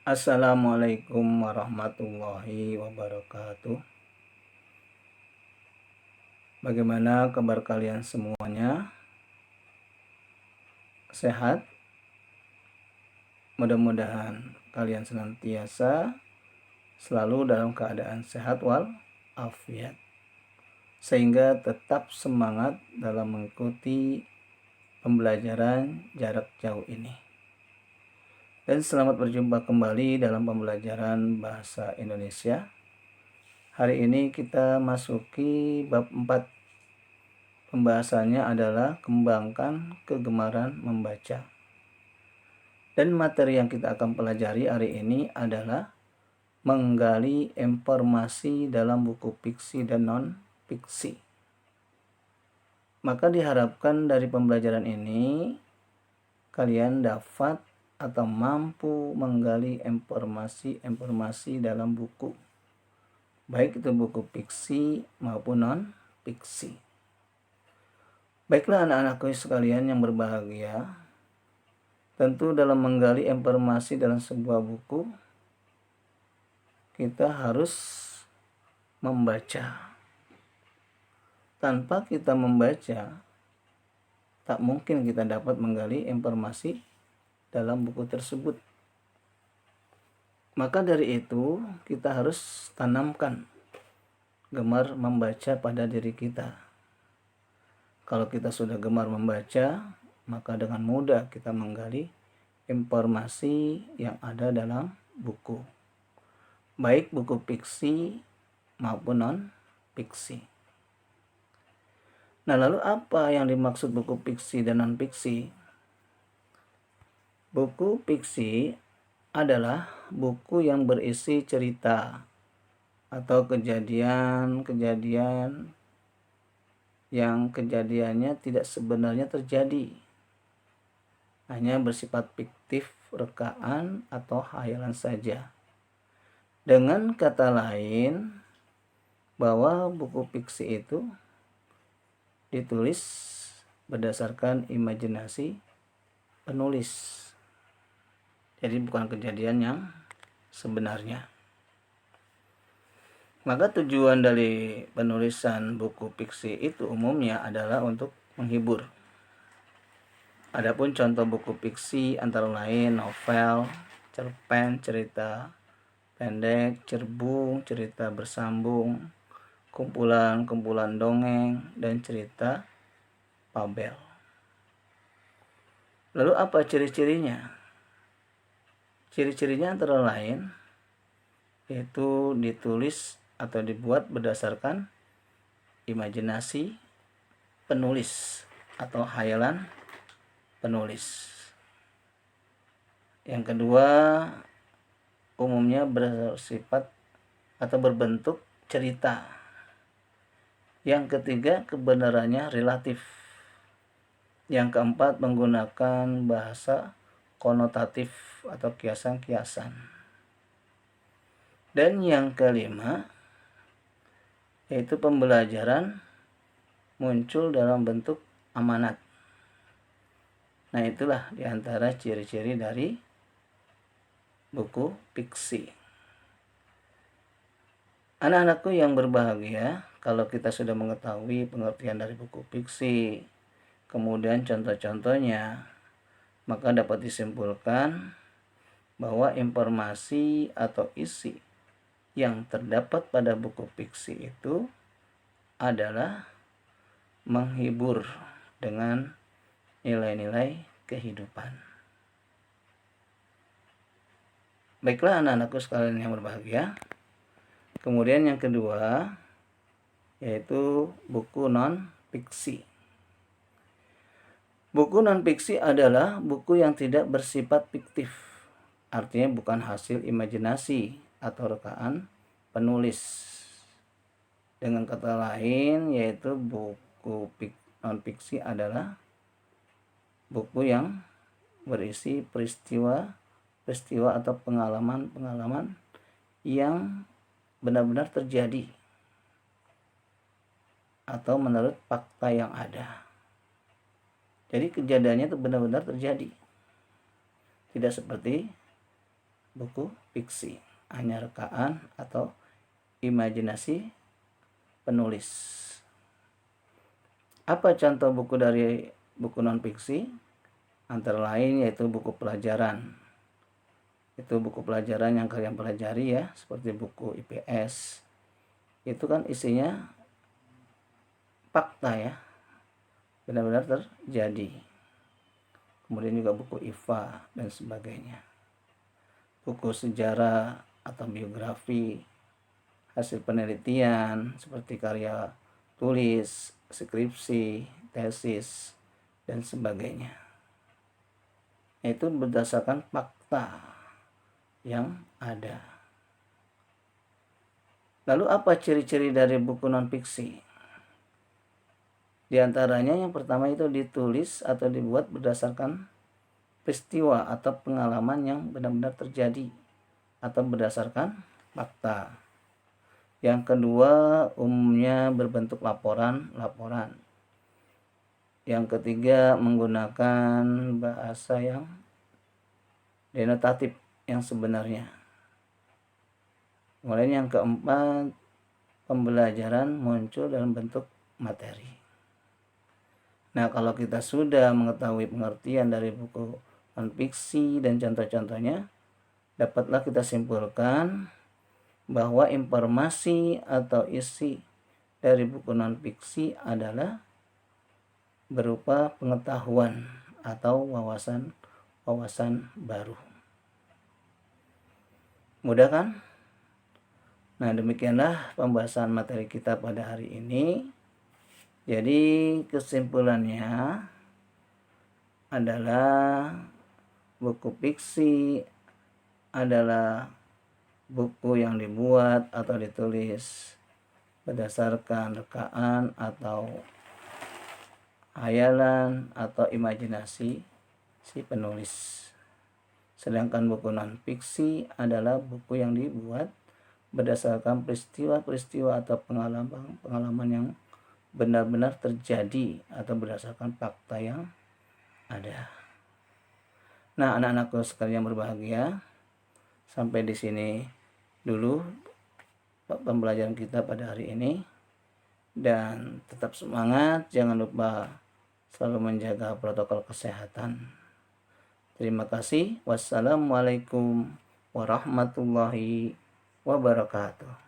Assalamualaikum warahmatullahi wabarakatuh. Bagaimana kabar kalian semuanya? Sehat? Mudah-mudahan kalian senantiasa selalu dalam keadaan sehat walafiat, sehingga tetap semangat dalam mengikuti pembelajaran jarak jauh ini. Dan selamat berjumpa kembali dalam pembelajaran bahasa Indonesia. Hari ini kita masuki bab 4. Pembahasannya adalah kembangkan kegemaran membaca. Dan materi yang kita akan pelajari hari ini adalah menggali informasi dalam buku fiksi dan non-fiksi. Maka diharapkan dari pembelajaran ini kalian dapat atau mampu menggali informasi dalam buku, baik itu buku fiksi maupun non-fiksi. Baiklah anak-anakku sekalian yang berbahagia, tentu dalam menggali informasi dalam sebuah buku, kita harus membaca. Tanpa kita membaca, tak mungkin kita dapat menggali informasi dalam buku tersebut. Maka dari itu, kita harus tanamkan gemar membaca pada diri kita. Kalau kita sudah gemar membaca, maka dengan mudah kita menggali informasi yang ada dalam buku, baik buku fiksi maupun non-fiksi. Nah, lalu apa yang dimaksud buku fiksi dan non-fiksi? Buku fiksi adalah buku yang berisi cerita atau kejadian-kejadian yang kejadiannya tidak sebenarnya terjadi, hanya bersifat fiktif, rekaan, atau hayalan saja. Dengan kata lain, bahwa buku fiksi itu ditulis berdasarkan imajinasi penulis. Jadi bukan kejadian yang sebenarnya. Maka tujuan dari penulisan buku fiksi itu umumnya adalah untuk menghibur. Adapun contoh buku fiksi antara lain novel, cerpen, cerita pendek, cerbung, cerita bersambung, kumpulan-kumpulan dongeng, dan cerita fabel. Lalu apa ciri-cirinya? Ciri-cirinya antara lain yaitu ditulis atau dibuat berdasarkan imajinasi penulis atau hayalan penulis. Yang kedua, umumnya bersifat atau berbentuk cerita. Yang ketiga, kebenarannya relatif. Yang keempat, menggunakan bahasa konotatif atau kiasan-kiasan. Dan yang kelima, yaitu pembelajaran muncul dalam bentuk amanat. Nah, itulah diantara ciri-ciri dari buku fiksi. Anak-anakku yang berbahagia, kalau kita sudah mengetahui pengertian dari buku fiksi, kemudian contoh-contohnya, maka dapat disimpulkan bahwa informasi atau isi yang terdapat pada buku fiksi itu adalah menghibur dengan nilai-nilai kehidupan. Baiklah anak-anakku sekalian yang berbahagia. Kemudian yang kedua, yaitu buku non-fiksi. Buku non-fiksi adalah buku yang tidak bersifat fiktif, artinya bukan hasil imajinasi atau rekaan penulis. Dengan kata lain, yaitu buku non-fiksi adalah buku yang berisi peristiwa atau pengalaman-pengalaman yang benar-benar terjadi atau menurut fakta yang ada. Jadi kejadiannya itu benar-benar terjadi, tidak seperti buku fiksi, hanya rekaan atau imajinasi penulis. Apa contoh buku dari buku non-fiksi? Antara lain yaitu buku pelajaran. Itu buku pelajaran yang kalian pelajari ya, seperti buku IPS. Itu kan isinya fakta ya, benar-benar terjadi. Kemudian juga buku IPA dan sebagainya. Buku sejarah atau biografi, hasil penelitian seperti karya tulis, skripsi, tesis, dan sebagainya. Itu berdasarkan fakta yang ada. Lalu apa ciri-ciri dari buku non-fiksi? Di antaranya yang pertama itu ditulis atau dibuat berdasarkan peristiwa atau pengalaman yang benar-benar terjadi atau berdasarkan fakta. Yang kedua, umumnya berbentuk laporan. Yang ketiga, menggunakan bahasa yang denotatif yang sebenarnya. Kemudian yang keempat, pembelajaran muncul dalam bentuk materi. Nah, kalau kita sudah mengetahui pengertian dari buku non-fiksi dan contoh-contohnya, dapatlah kita simpulkan bahwa informasi atau isi dari buku non-fiksi adalah berupa pengetahuan atau wawasan baru. Mudah kan? Nah, demikianlah pembahasan materi kita pada hari ini. Jadi kesimpulannya adalah buku fiksi adalah buku yang dibuat atau ditulis berdasarkan rekaan atau hayalan atau imajinasi si penulis. Sedangkan buku non-fiksi adalah buku yang dibuat berdasarkan peristiwa-peristiwa atau pengalaman yang benar-benar terjadi atau berdasarkan fakta yang ada. Nah, anak-anakku sekalian berbahagia, sampai di sini dulu pembelajaran kita pada hari ini, dan tetap semangat, jangan lupa selalu menjaga protokol kesehatan. Terima kasih. Wassalamualaikum warahmatullahi wabarakatuh.